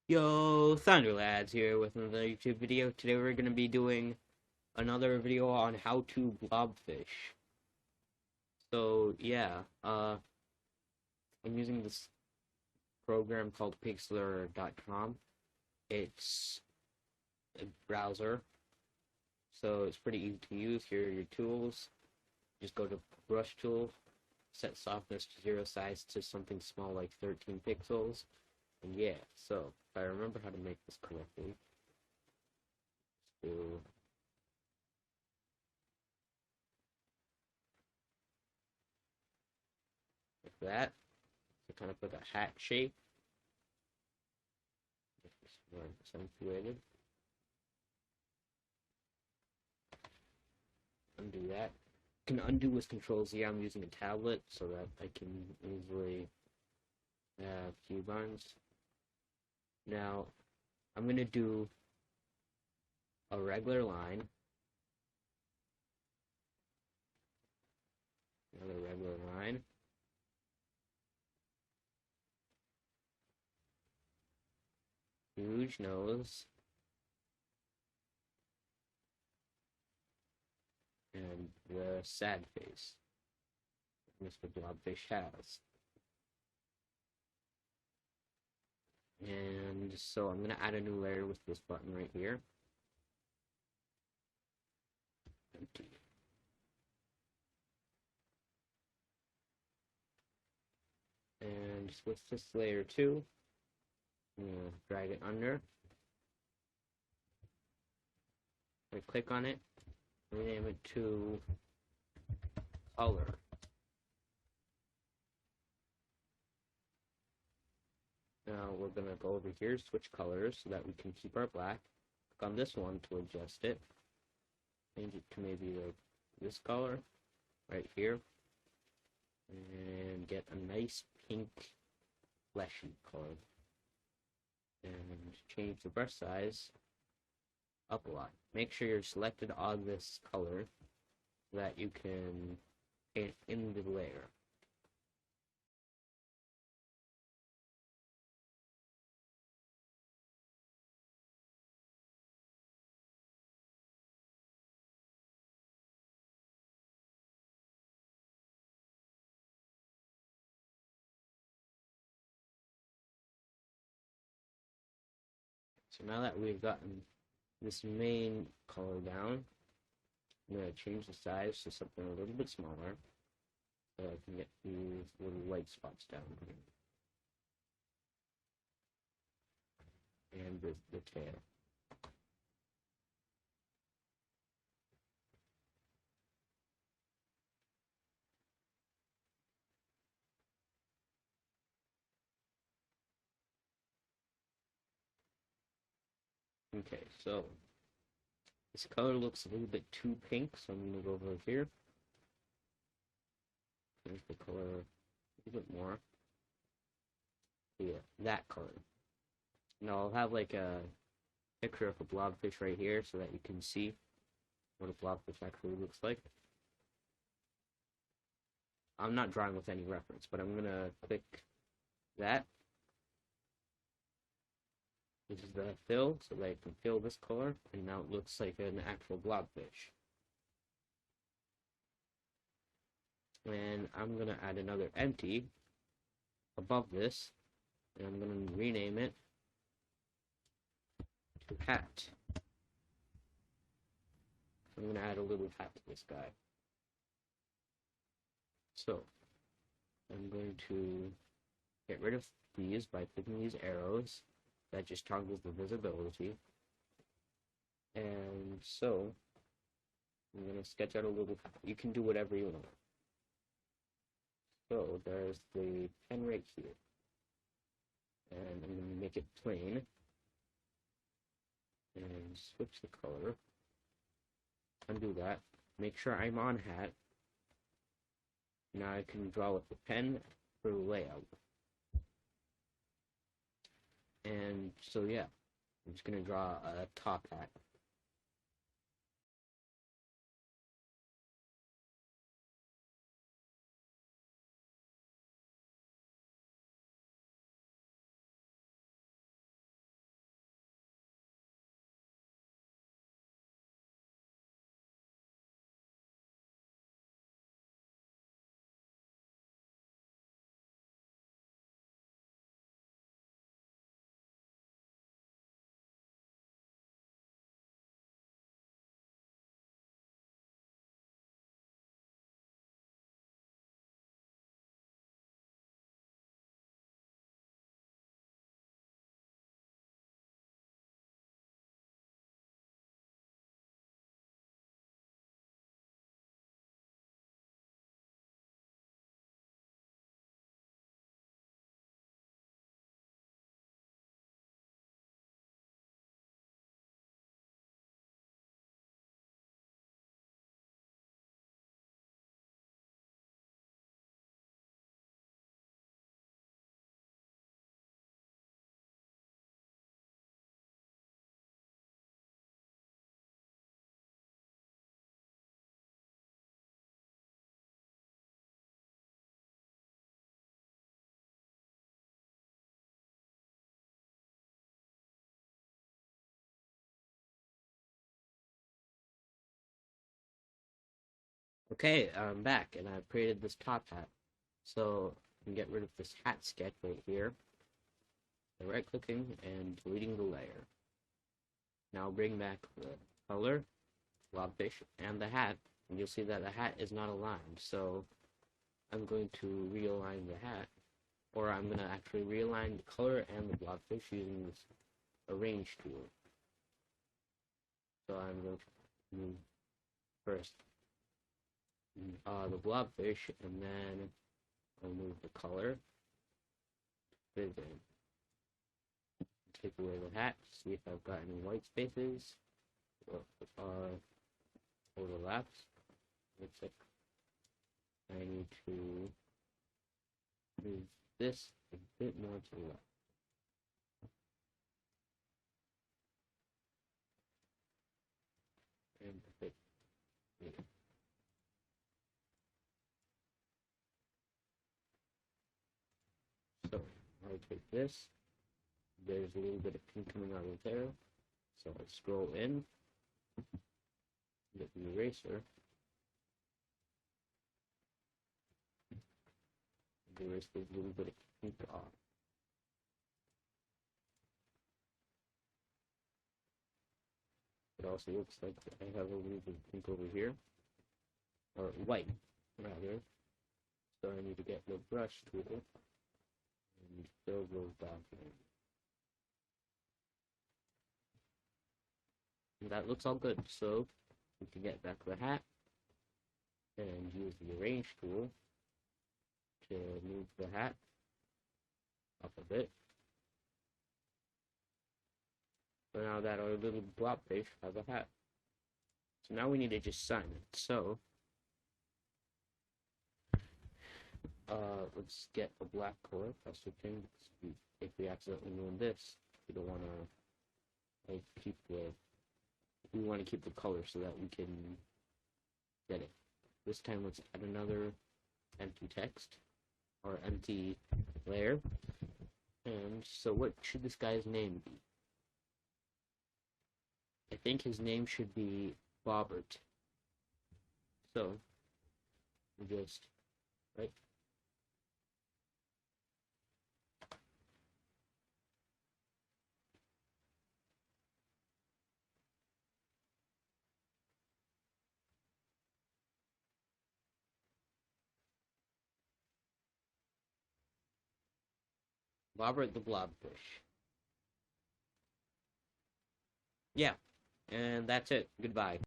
Yo, Thunderlads here with another YouTube video. Today we're going to be doing another video on how to blobfish. So yeah, I'm using this program called pixlr.com. It's a browser, so it's pretty easy to use. Here are your tools. Just go to brush tool, set softness to 0, size to something small like 13 pixels. And yeah, so if I remember how to make this correctly, so like that. So kind of like a hat shape. Make this more accentuated. Undo that. You can undo with Control Z. I'm using a tablet so that I can easily have keybinds. Now, I'm going to do a regular line. Another regular line. Huge nose. And the sad face Mr. Blobfish has. And so I'm going to add a new layer with this button right here. Empty. And with this layer too, I'm going to drag it under. I click on it, rename it to color. Now we're going to go over here, switch colors so that we can keep our black. Click on this one to adjust it. Change it to maybe like this color right here. And get a nice pink fleshy color. And change the brush size up a lot. Make sure you're selected on this color so that you can paint in the layer. So now that we've gotten this main color down, I'm going to change the size to something a little bit smaller so I can get these little white spots down here. And the tail. Okay, so this color looks a little bit too pink, so I'm going to go over here. Change the color a little bit more. Yeah, that color. Now I'll have like a picture of a blobfish right here so that you can see what a blobfish actually looks like. I'm not drawing with any reference, but I'm going to click that. This is the fill, so that I can fill this color, and now it looks like an actual blobfish. And I'm going to add another empty above this, and I'm going to rename it to hat. I'm going to add a little hat to this guy. So, I'm going to get rid of these by clicking these arrows. That just toggles the visibility. And so, I'm going to sketch out a little hat. You can do whatever you want. So, there's the pen right here. And I'm going to make it plain. And switch the color. Undo that. Make sure I'm on hat. Now I can draw with the pen for the layout. And so yeah, I'm just going to draw a top hat. Okay, I'm back, and I've created this top hat. So, I can get rid of this hat sketch right here by right-clicking and deleting the layer. Now bring back the color, blobfish, and the hat, and you'll see that the hat is not aligned. So, I'm going to realign the hat, or I'm going to actually realign the color and the blobfish using this arrange tool. So I'm going to move first the blobfish, and then I'll move the color, fit in, take away the hat, see if I've got any white spaces, or overlaps. Looks like I need to move this a bit more to the left. And fit it. So I'll take this. There's a little bit of pink coming out of there. So I scroll in, get the eraser, and erase this little bit of pink off. It also looks like I have a little bit of pink over here, or white, rather. So I need to get the brush tool and fill those dots in. And that looks all good. So we can get back the hat and use the arrange tool to move the hat up a bit. So now that our little blobfish has a hat. So now we need to just sign it. So let's get a black color by switching. If we accidentally ruin this, we don't want to keep the. We want to keep the color so that we can get it. This time, let's add another empty text or empty layer. And so, what should this guy's name be? I think his name should be Bobbert. So, we just right. Bobbert the blobfish. Yeah, and that's it. Goodbye.